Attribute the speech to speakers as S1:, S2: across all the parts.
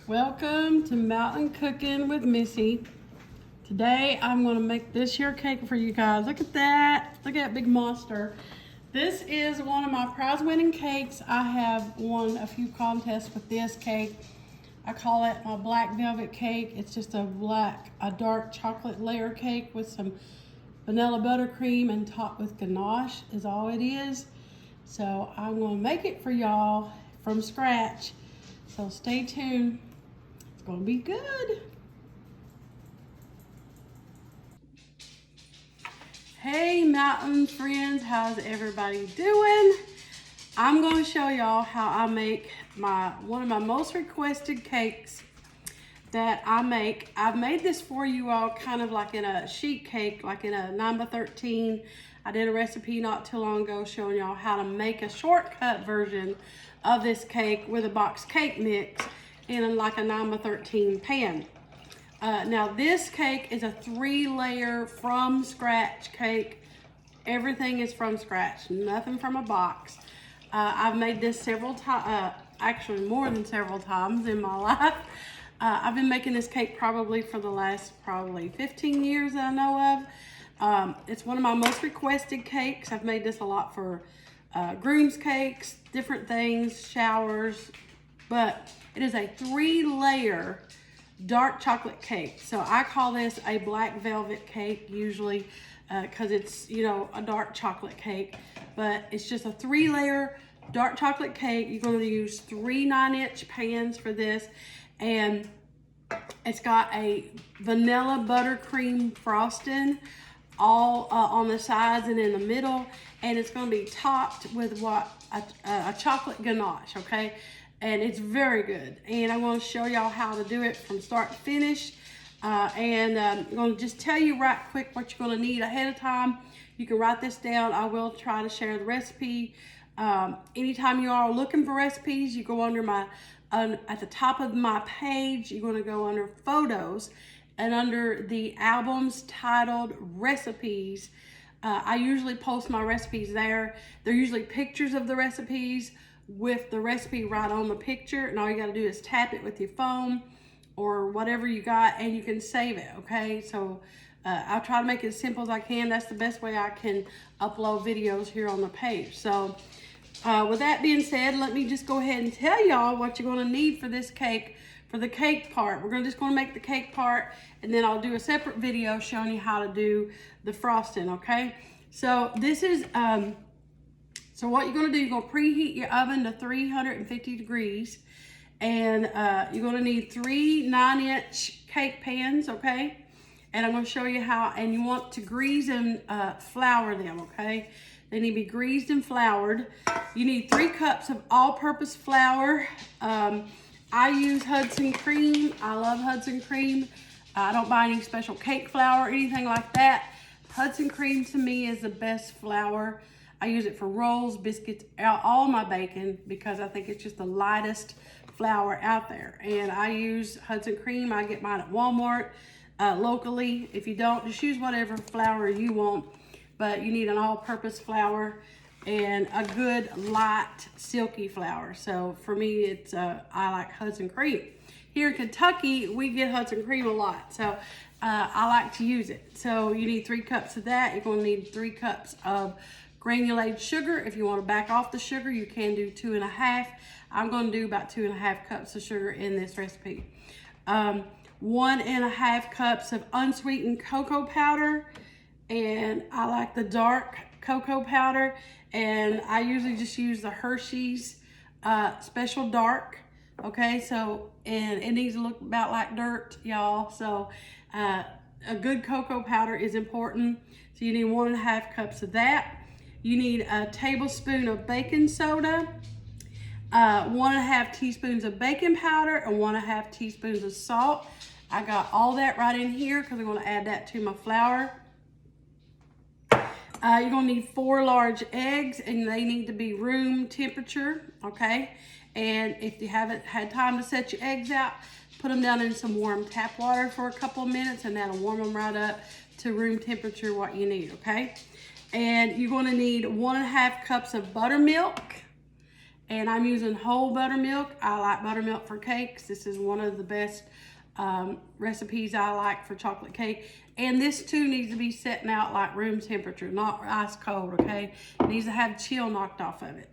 S1: Welcome to Mountain Cooking with Missy. Today I'm going to make this here cake for you guys. Look at that. Look at that big monster. This is one of my prize winning cakes. I have won a few contests with this cake. I call it my black velvet cake. It's just a dark chocolate layer cake with some vanilla buttercream and topped with ganache is all it is. So I'm going to make it for y'all from scratch. So stay tuned. It's gonna be good. Hey mountain friends, how's everybody doing? I'm gonna show y'all how I make one of my most requested cakes that I make. I've made this for you all kind of like in a sheet cake, like in a 9x13. I did a recipe not too long ago showing y'all how to make a shortcut version of this cake with a box cake mix in like a 9x13 pan. Now this cake is a 3-layer from scratch cake. Everything is from scratch, nothing from a box. I've made this several times, actually more than several times in my life. I've been making this cake probably for the last 15 years that I know of. It's one of my most requested cakes. I've made this a lot for groom's cakes, different things, showers, but it is a 3-layer dark chocolate cake. So I call this a black velvet cake usually because it's, you know, a dark chocolate cake, but it's just a 3-layer dark chocolate cake. You're going to use 3 9-inch pans for this, and it's got a vanilla buttercream frosting all on the sides and in the middle, and it's going to be topped with a chocolate ganache, okay? And it's very good, and I'm going to show y'all how to do it from start to finish. I'm going to just tell you right quick what you're going to need ahead of time. You can write this down. I will try to share the recipe. Anytime you are looking for recipes, you go under at the top of my page, you're going to go under photos, and under the albums titled recipes, I usually post my recipes there. They're usually pictures of the recipes with the recipe right on the picture, and all you got to do is tap it with your phone or whatever you got, and you can save it, okay? So I'll try to make it as simple as I can. That's the best way I can upload videos here on the page. So with that being said, let me just go ahead and tell y'all what you're going to need for this cake. For the cake part, we're just going to make the cake part, and then I'll do a separate video showing you how to do the frosting, okay? So this is, so what you're going to do, you're going to preheat your oven to 350 degrees, and you're going to need 3 9-inch cake pans, okay? And I'm going to show you how, and you want to grease and flour them, okay? They need to be greased and floured. You need 3 cups of all-purpose flour. I use Hudson cream. I love Hudson cream. I don't buy any special cake flour or anything like that. Hudson cream to me is the best flour. I use it for rolls, biscuits, all my baking, because I think it's just the lightest flour out there. And I use Hudson cream. I get mine at Walmart locally. If you don't, just use whatever flour you want. But you need an all-purpose flour and a good light silky flour. So for me, it's I like Hudson cream. Here in Kentucky, we get Hudson cream a lot, so I like to use it. So you need 3 cups of that. You're going to need 3 cups of granulated sugar. If you want to back off the sugar, you can do 2.5. I'm going to do about 2.5 cups of sugar in this recipe. 1.5 cups of unsweetened cocoa powder, and I like the dark cocoa powder, and I usually just use the Hershey's Special Dark, okay? So, and it needs to look about like dirt, y'all. So a good cocoa powder is important. So you need 1.5 cups of that. You need a tablespoon of baking soda, 1.5 teaspoons of baking powder, and 1.5 teaspoons of salt. I got all that right in here because I'm going to add that to my flour. You're going to need 4 large eggs, and they need to be room temperature, okay? And if you haven't had time to set your eggs out, put them down in some warm tap water for a couple of minutes, and that'll warm them right up to room temperature, what you need, okay? And you're going to need 1.5 cups of buttermilk, and I'm using whole buttermilk. I like buttermilk for cakes. This is one of the best recipes I like for chocolate cake. And this too needs to be setting out like room temperature, not ice cold, okay? It needs to have chill knocked off of it.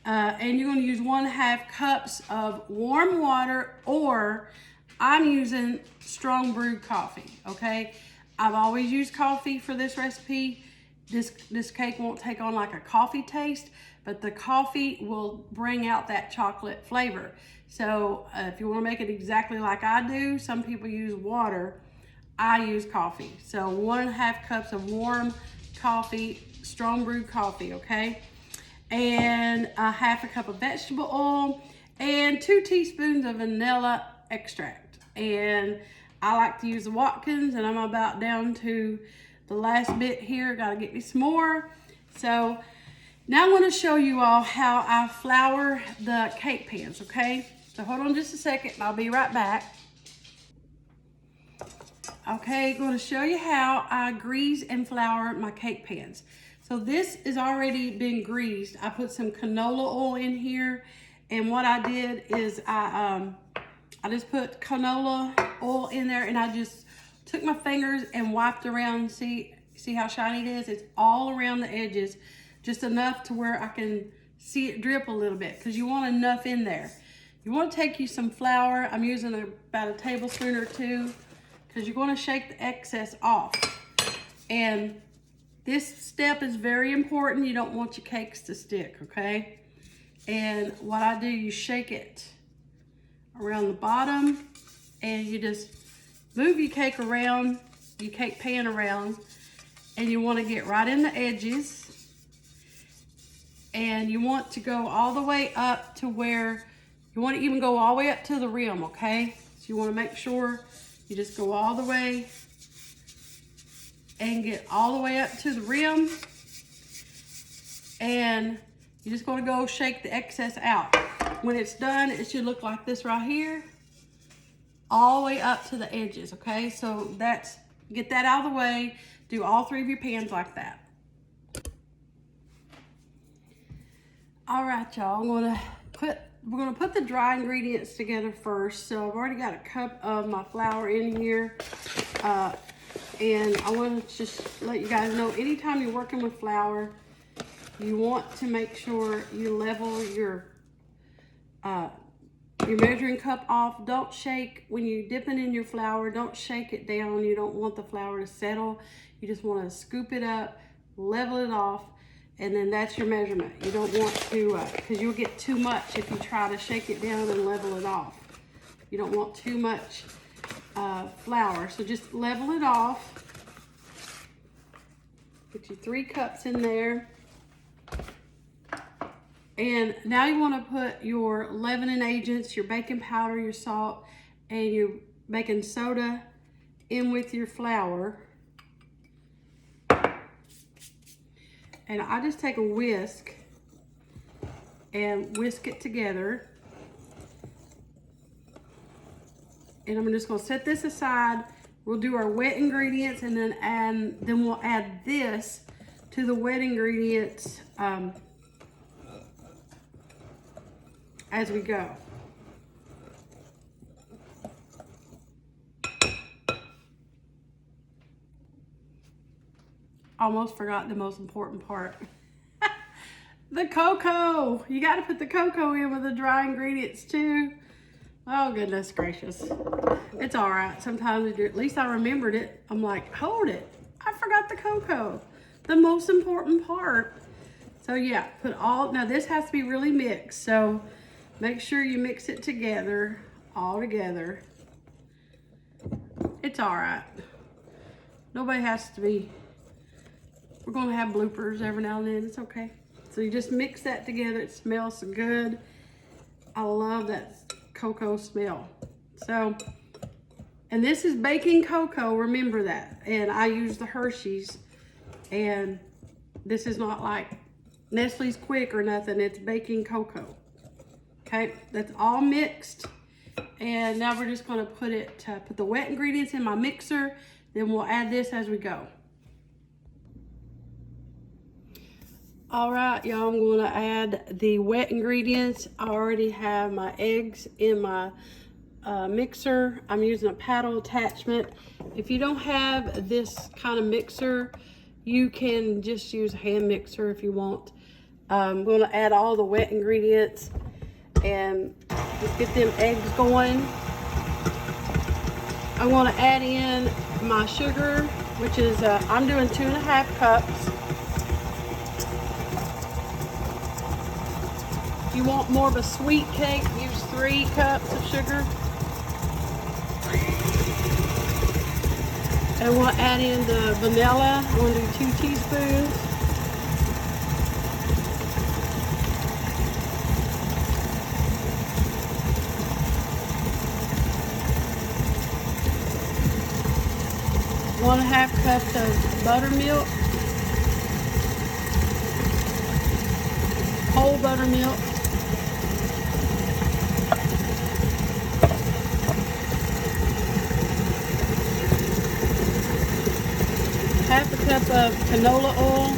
S1: And you're gonna use 1/2 cups of warm water, or I'm using strong brewed coffee, okay? I've always used coffee for this recipe. This cake won't take on like a coffee taste, but the coffee will bring out that chocolate flavor. So if you want to make it exactly like I do, some people use water, I use coffee. So 1/2 cups of warm coffee, strong brewed coffee, okay? And 1/2 cup of vegetable oil and 2 teaspoons of vanilla extract. And I like to use the Watkins, and I'm about down to the last bit here. Gotta get me some more. So now I'm gonna show you all how I flour the cake pans, okay? So hold on just a second and I'll be right back. Okay, I'm gonna show you how I grease and flour my cake pans. So this is already been greased. I put some canola oil in here, and what I did is I just put canola oil in there, and I just took my fingers and wiped around. See how shiny it is? It's all around the edges, just enough to where I can see it drip a little bit, because you want enough in there. You want to take you some flour. I'm using about a tablespoon or 2, because you're going to shake the excess off. And this step is very important. You don't want your cakes to stick, okay? And what I do, you shake it around the bottom, and you just move your cake around, your cake pan around, and you want to get right in the edges. And you want to go all the way up to where, you want to even go all the way up to the rim, okay? So you want to make sure you just go all the way and get all the way up to the rim. And you just going to go shake the excess out. When it's done, it should look like this right here, all the way up to the edges, okay? So get that out of the way. Do all 3 of your pans like that. All right, y'all, we're gonna put the dry ingredients together first. So I've already got a cup of my flour in here. And I want to just let you guys know, anytime you're working with flour, you want to make sure you level your measuring cup off. Don't shake when you're dipping in your flour. Don't shake it down. You don't want the flour to settle. You just want to scoop it up, level it off, and then that's your measurement. You don't want to, because you'll get too much if you try to shake it down and level it off. You don't want too much flour, so just level it off. Put your 3 cups in there. And now you want to put your leavening agents, your baking powder, your salt, and your baking soda in with your flour. And I just take a whisk and whisk it together. And I'm just going to set this aside. We'll do our wet ingredients, and then we'll add this to the wet ingredients as we go. Almost forgot the most important part. The cocoa. You got to put the cocoa in with the dry ingredients too. Oh, goodness gracious. It's all right. Sometimes, at least I remembered it. I'm like, hold it. I forgot the cocoa. The most important part. So yeah, now this has to be really mixed. So make sure you mix it together, all together. It's all right. Nobody has to be, we're gonna have bloopers every now and then. It's okay. So you just mix that together. It smells so good. I love that cocoa smell. So, and this is baking cocoa, remember that. And I use the Hershey's, and this is not like Nestle's Quick or nothing. It's baking cocoa. Okay, that's all mixed. And now we're just gonna put the wet ingredients in my mixer. Then we'll add this as we go. All right, y'all, I'm going to add the wet ingredients. I already have my eggs in my mixer. I'm using a paddle attachment. If you don't have this kind of mixer, you can just use a hand mixer if you want. I'm going to add all the wet ingredients and just get them eggs going. I'm going to add in my sugar, which is, I'm doing 2.5 cups. If you want more of a sweet cake, use 3 cups of sugar. And we'll add in the vanilla. I'm going to do 2 teaspoons. One and a half cups of buttermilk. Whole buttermilk. Half a cup of canola oil.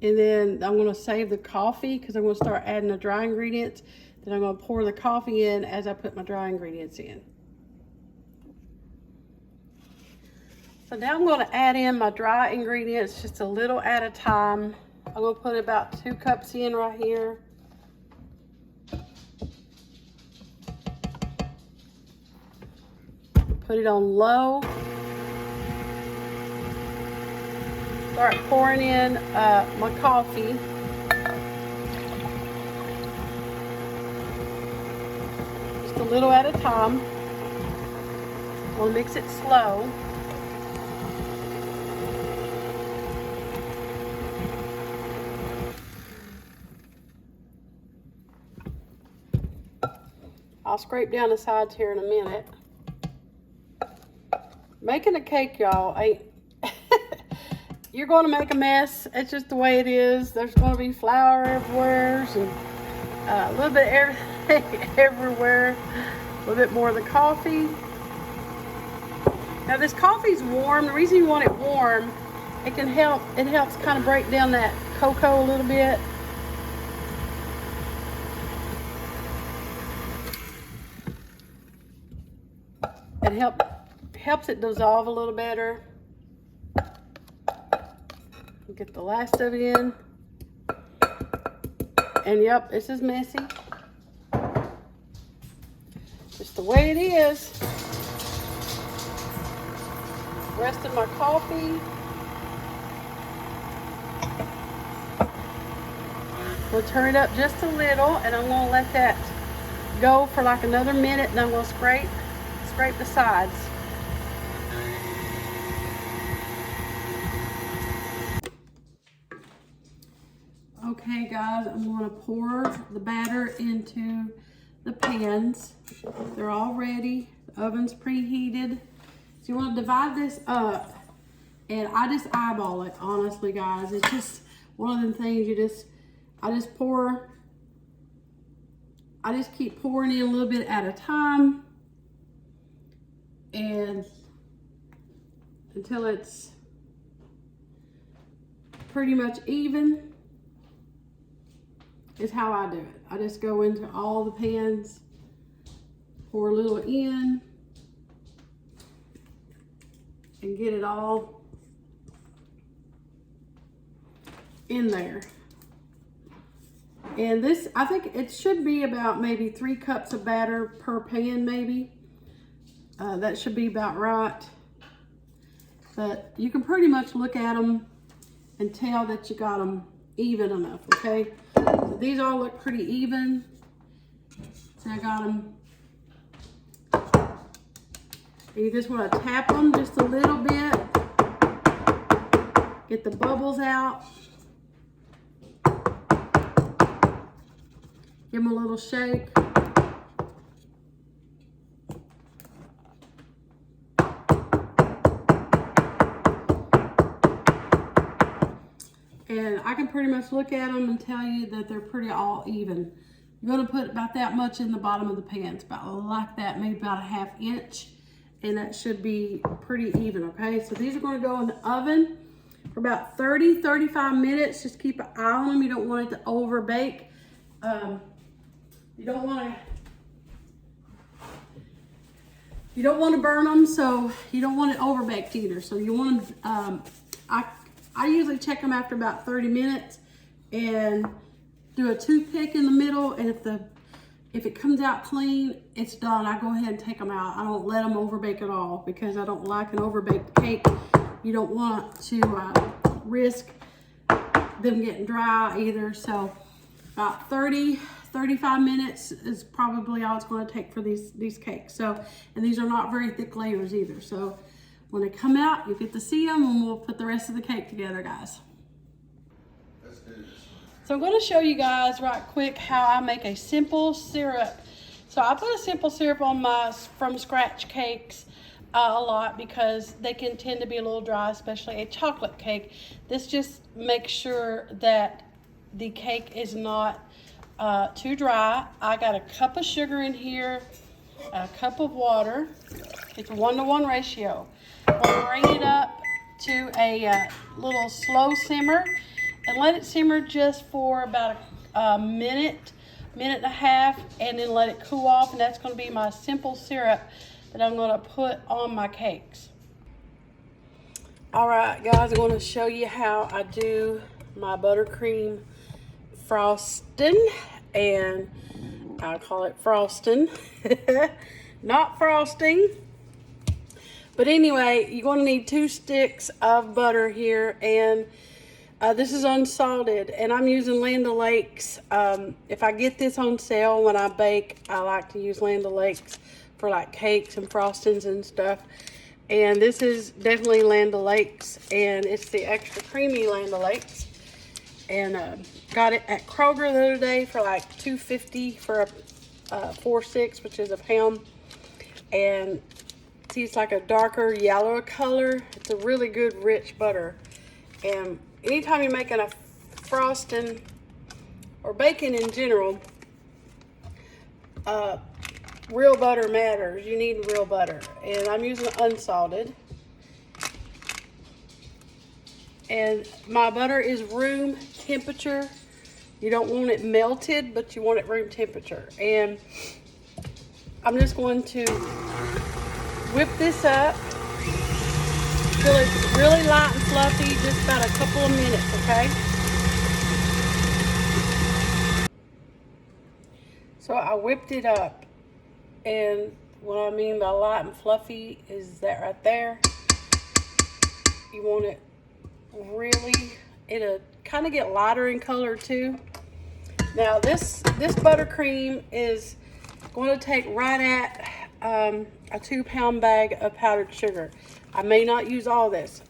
S1: And then I'm going to save the coffee because I'm going to start adding the dry ingredients. Then I'm going to pour the coffee in as I put my dry ingredients in. So now I'm going to add in my dry ingredients just a little at a time. I'm going to put about 2 cups in right here. Put it on low. Start pouring in my coffee. Just a little at a time. We'll mix it slow. I'll scrape down the sides here in a minute. Making a cake, y'all, ain't you're going to make a mess. It's just the way it is. There's going to be flour everywhere and a little bit of everything everywhere. A little bit more of the coffee. Now this coffee's warm. The reason you want it warm, it helps kind of break down that cocoa a little bit. It helps it dissolve a little better. Get the last of it in. And yep, this is messy. Just the way it is. Rest of my coffee. We'll turn it up just a little, and I'm going to let that go for like another minute, and I'm going to scrape the sides. Okay guys, I'm going to pour the batter into the pans. They're all ready. The oven's preheated. So you want to divide this up, and I just eyeball it, honestly guys. It's just one of them things I just keep pouring in a little bit at a time, and until it's pretty much even is how I do it. I just go into all the pans, pour a little in, and get it all in there. And this, I think it should be about maybe 3 cups of batter per pan, maybe. That should be about right. But you can pretty much look at them and tell that you got them even enough, okay? So these all look pretty even. So I got them. And you just want to tap them just a little bit. Get the bubbles out. Give them a little shake. can pretty much look at them and tell you that they're pretty all even. You're gonna put about that much in the bottom of the pan. It's about like that, maybe about a 1/2 inch. And that should be pretty even, okay? So these are gonna go in the oven for about 30-35 minutes. Just keep an eye on them. You don't want it to over bake. You don't want to burn them, so you don't want it over baked either. So you want them, I usually check them after about 30 minutes and do a toothpick in the middle, and if it comes out clean, it's done. I go ahead and take them out. I don't let them overbake at all because I don't like an overbaked cake. You don't want to risk them getting dry either. So about 30-35 minutes is probably all it's going to take for these cakes. So, and these are not very thick layers either. So when they come out, you get to see them, and we'll put the rest of the cake together, guys. So I'm going to show you guys right quick how I make a simple syrup. So I put a simple syrup on my from scratch cakes a lot because they can tend to be a little dry, especially a chocolate cake. This just makes sure that the cake is not too dry. I got a cup of sugar in here, a cup of water. It's a 1-to-1 ratio. We'll bring it up to a little slow simmer and let it simmer just for about a minute and a half, and then let it cool off. And that's going to be my simple syrup that I'm going to put on my cakes. All right, guys, I'm going to show you how I do my buttercream frosting, and I call it frosting, not frosting. But anyway, you're going to need 2 sticks of butter here, and this is unsalted, and I'm using Land O'Lakes. If I get this on sale when I bake, I like to use Land O'Lakes for like cakes and frostings and stuff. And this is definitely Land O'Lakes, and it's the extra creamy Land O'Lakes. And got it at Kroger the other day for like $2.50 for a 4-6, which is a pound. And see, it's like a darker yellow color. It's a really good rich butter. And anytime you're making a frosting or baking in general, real butter matters. You need real butter. And I'm using unsalted. And my butter is room temperature. You don't want it melted, but you want it room temperature. And I'm just going to whip this up till it's really light and fluffy, just about a couple of minutes, okay? So I whipped it up, and what I mean by light and fluffy is that right there. You want it really, it'll kind of get lighter in color too. Now this buttercream is going to take right at a 2-pound bag of powdered sugar. I may not use all this.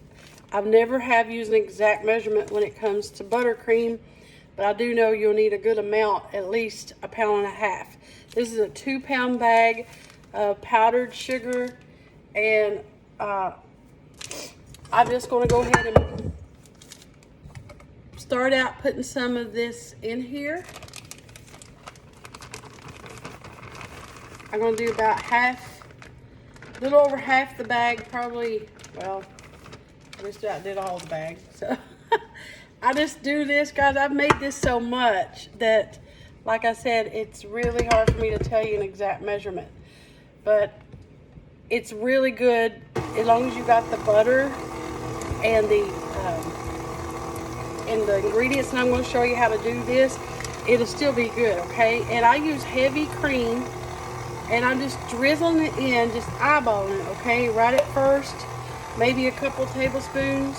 S1: I've never have used an exact measurement when it comes to buttercream, but I do know you'll need a good amount, at least 1.5 pounds. This is a 2-pound bag of powdered sugar, and I'm just going to go ahead and start out putting some of this in here. I'm going to do about a little over half the bag, probably. Well, I just did all the bag. So I just do this, guys. I've made this so much that, like I said, it's really hard for me to tell you an exact measurement. But it's really good as long as you got the butter and the ingredients, and I'm going to show you how to do this. It'll still be good, okay? And I use heavy cream, and I'm just drizzling it in, just eyeballing it, okay? Right at first, maybe a couple tablespoons.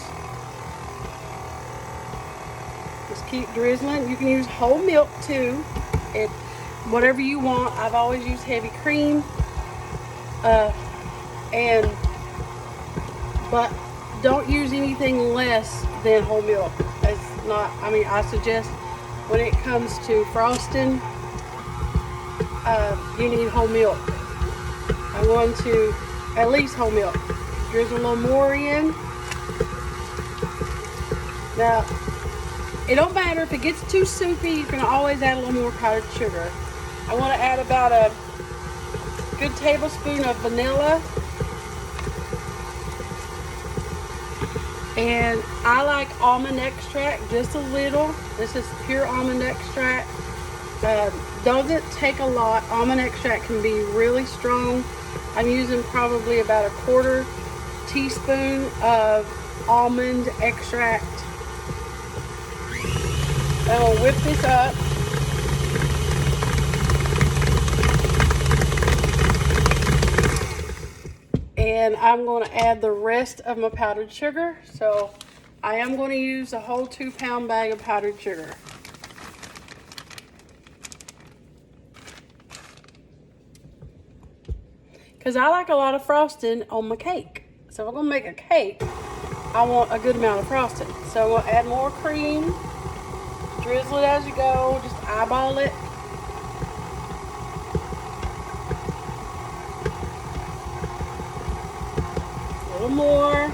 S1: Just keep drizzling. You can use whole milk too, whatever you want. I've always used heavy cream, but don't use anything less than whole milk. It's not, I mean, I suggest when it comes to frosting, you need whole milk. I want to, at least whole milk. Drizzle a little more in. Now, it don't matter if it gets too soupy, you can always add a little more powdered sugar. I want to add about a good tablespoon of vanilla. And I like almond extract, just a little. This is pure almond extract. Doesn't take a lot. Almond extract can be really strong. I'm using probably about a 1/4 teaspoon of almond extract. I'll whip this up. And I'm going to add the rest of my powdered sugar. So I am going to use a whole 2-pound bag of powdered sugar. Because I like a lot of frosting on my cake. So if I'm going to make a cake, I want a good amount of frosting. So I'm going to add more cream. Drizzle it as you go. Just eyeball it. A little more.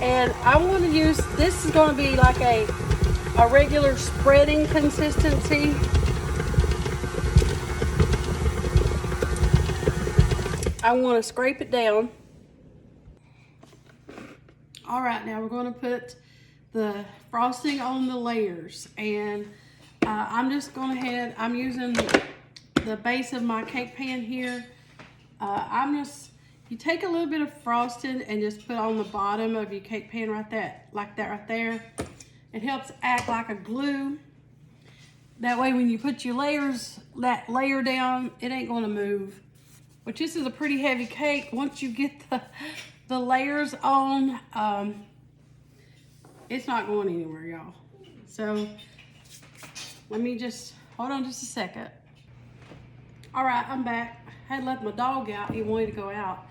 S1: And I'm going to use, this is going to be like a regular spreading consistency. I want to scrape it down. All right, now we're going to put the frosting on the layers. And I'm just going ahead, I'm using the base of my cake pan here. You take a little bit of frosting and just put on the bottom of your cake pan like that right there. It helps act like a glue. That way when you put your that layer down, it ain't going to move. Which this is a pretty heavy cake. Once you get the layers on, it's not going anywhere, y'all. So let me just, hold on just a second. All right, I'm back. I had let my dog out. He wanted to go out.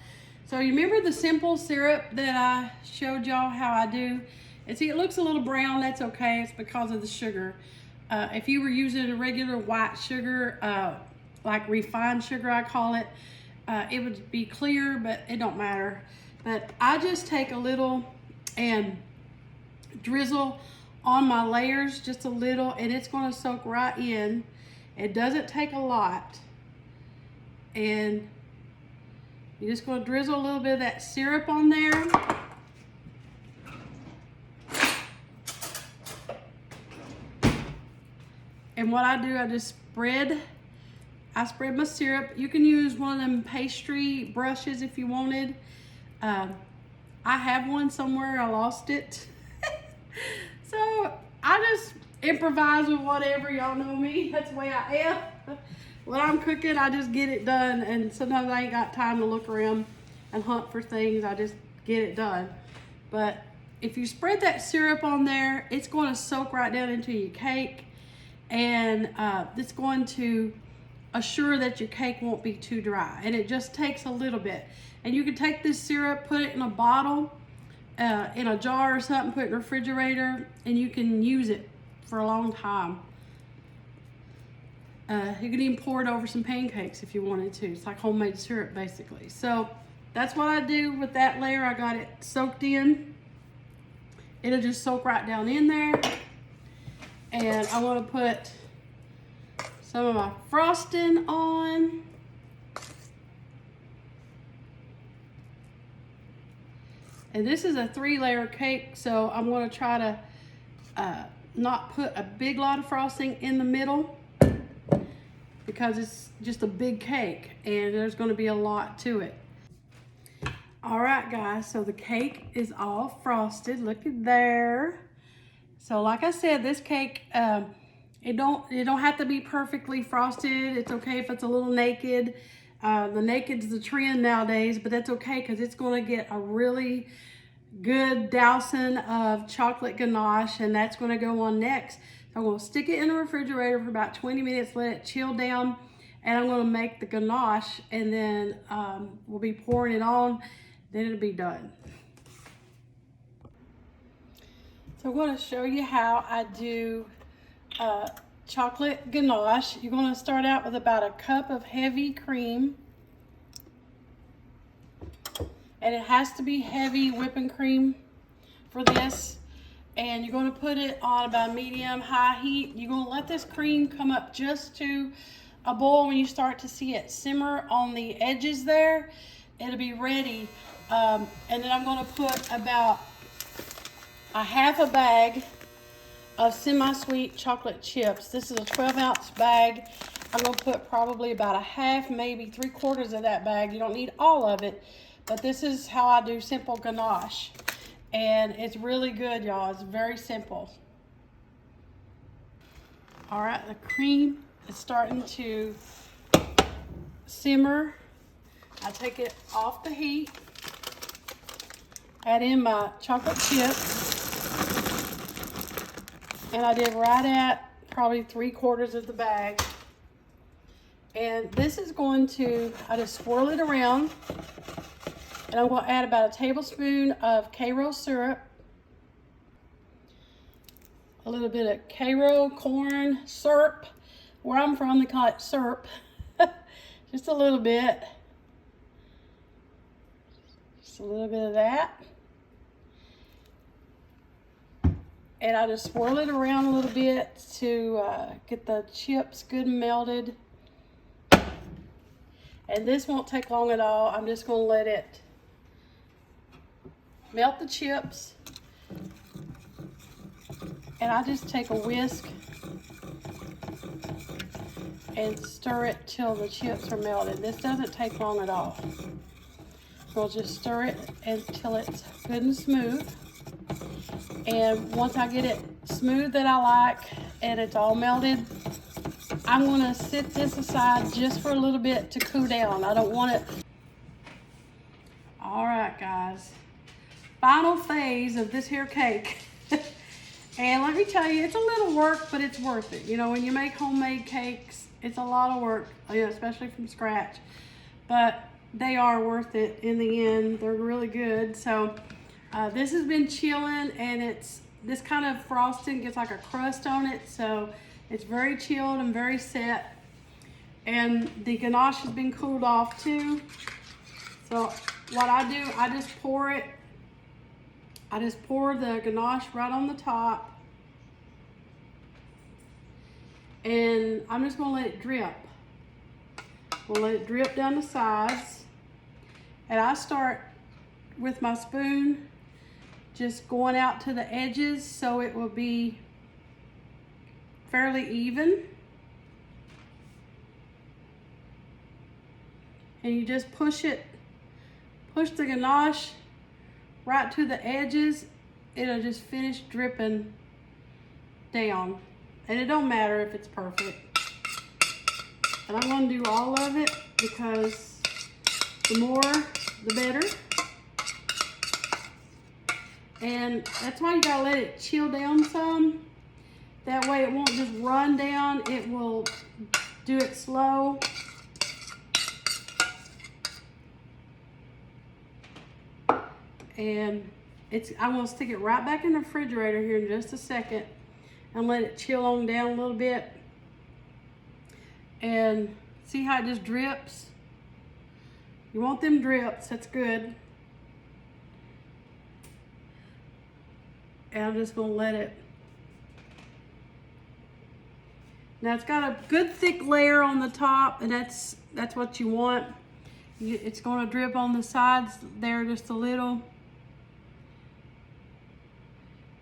S1: So you remember the simple syrup that I showed y'all how I do? And see, it looks a little brown. That's okay. It's because of the sugar. If you were using a regular white sugar, like refined sugar, I call it, it would be clear, but it don't matter. But I just take a little and drizzle on my layers, just a little, and it's going to soak right in. It doesn't take a lot. And you're just going to drizzle a little bit of that syrup on there. And what I do, I just spread my syrup. You can use one of them pastry brushes if you wanted. I have one somewhere, I lost it. So I just improvise with whatever, y'all know me, that's the way I am. When I'm cooking, I just get it done, and sometimes I ain't got time to look around and hunt for things, I just get it done. But if you spread that syrup on there, it's going to soak right down into your cake, and it's going to assure that your cake won't be too dry, and it just takes a little bit. And you can take this syrup, put it in a bottle, in a jar or something, put it in the refrigerator, and you can use it for a long time. You can even pour it over some pancakes if you wanted to. It's like homemade syrup basically. So that's what I do with that layer. I got it soaked in. It'll just soak right down in there. And I want to put some of my frosting on. And this is a 3-layer cake, so I'm going to try to not put a big lot of frosting in the middle, because it's just a big cake and there's going to be a lot to it. All right, guys, so the cake is all frosted. Look at there. So like I said, this cake, it don't have to be perfectly frosted. It's okay if it's a little naked. The naked's the trend nowadays, but that's okay because it's going to get a really good dousing of chocolate ganache, and that's going to go on next. So I'm going to stick it in the refrigerator for about 20 minutes, let it chill down, and I'm going to make the ganache, and then we'll be pouring it on, then it'll be done. So I'm going to show you how I do chocolate ganache. You're going to start out with about a cup of heavy cream. And it has to be heavy whipping cream for this. and you're going to put it on about medium-high heat. You're going to let this cream come up just to a boil. When you start to see it simmer on the edges there, it'll be ready. And then I'm going to put about a half a bag of semi-sweet chocolate chips. This is a 12-ounce bag. I'm going to put probably about a half, maybe 3/4 of that bag. You don't need all of it, but this is how I do simple ganache. And it's really good, y'all. It's very simple. All right, the cream is starting to simmer. I take it off the heat, add in my chocolate chips, and I did right at probably 3/4 of the bag. And this is going to, I just swirl it around, and I'm going to add about a tablespoon of Karo syrup, a little bit of Karo corn syrup. Where I'm from, they call it syrup. Just a little bit. Just a little bit of that. And I just swirl it around a little bit to get the chips good and melted. And this won't take long at all. I'm just going to let it melt the chips. And I just take a whisk and stir it till the chips are melted. This doesn't take long at all. We'll just stir it until it's good and smooth. And once I get it smooth that I like and it's all melted, I'm going to sit this aside just for a little bit to cool down. I don't want it. All right, guys. Final phase of this here cake. And let me tell you, it's a little work, but it's worth it. You know, when you make homemade cakes, it's a lot of work, especially from scratch. But they are worth it in the end. They're really good. So this has been chilling, and it's this kind of frosting gets like a crust on it. So it's very chilled and very set. And the ganache has been cooled off too. So what I do, I just pour it. I just pour the ganache right on the top. And I'm just gonna let it drip. We'll let it drip down the sides. And I start with my spoon, just going out to the edges so it will be fairly even. And you just push the ganache right to the edges. It'll just finish dripping down. And it don't matter if it's perfect. And I'm gonna do all of it because the more, the better. And that's why you gotta let it chill down some. That way it won't just run down, it will do it slow. And I'm gonna stick it right back in the refrigerator here in just a second and let it chill on down a little bit. And see how it just drips? You want them drips, that's good. And I'm just gonna let it. Now it's got a good thick layer on the top, and that's what you want. It's gonna drip on the sides there just a little.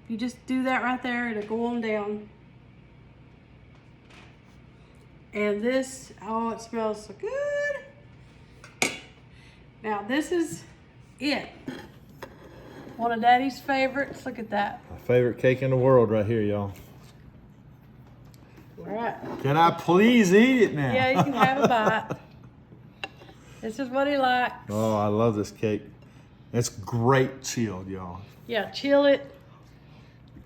S1: You just do that right there, it'll go on down. And this, oh, it smells so good. Now this is it. One of Daddy's favorites, look at that.
S2: My favorite cake in the world right here, y'all.
S1: All right.
S2: Can I please eat it now?
S1: Yeah, you can have a bite. This is what he likes.
S2: Oh, I love this cake. It's great chilled, y'all.
S1: Yeah, chill it.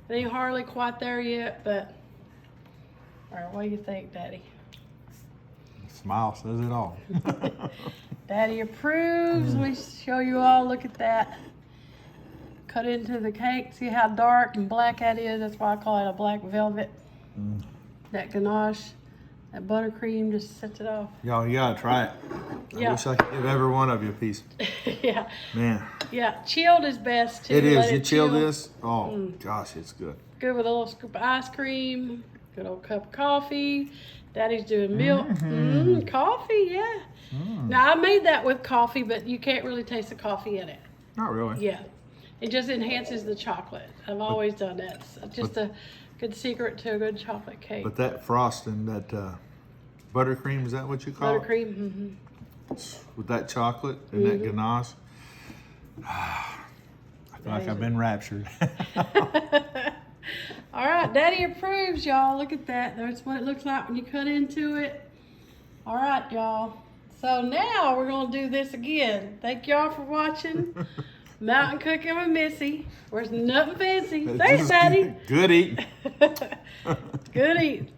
S1: It ain't hardly quite there yet, but all right, what do you think, Daddy?
S2: Smile says it all.
S1: Daddy approves. Let me show you all. Look at that. Cut into the cake. See how dark and black that is? That's why I call it a black velvet. That ganache. That buttercream just sets it off.
S2: Y'all, you gotta try it. I
S1: Yeah.
S2: wish I could give every one of you a piece.
S1: Yeah.
S2: Man,
S1: Yeah. Chilled is best too.
S2: it is.
S1: Let
S2: You chill
S1: chill.
S2: this. Oh gosh, it's good.
S1: Good with a little scoop of ice cream. Good old cup of coffee. Daddy's doing milk. Coffee, yeah. Now I made that with coffee, but you can't really taste the coffee in it.
S2: Not really.
S1: Yeah. It just enhances the chocolate. I've always done that. It's just a good secret to a good chocolate cake.
S2: But that frosting, that buttercream, is that what you call it?
S1: Buttercream.
S2: With that chocolate and that ganache. I feel like I've been raptured.
S1: All right, Daddy approves, y'all. Look at that. That's what it looks like when you cut into it. All right, y'all. So now we're going to do this again. Thank y'all for watching. Mountain Cooking with Missy. There's nothing fancy. Thanks, Daddy.
S2: Good eating.
S1: Good eating.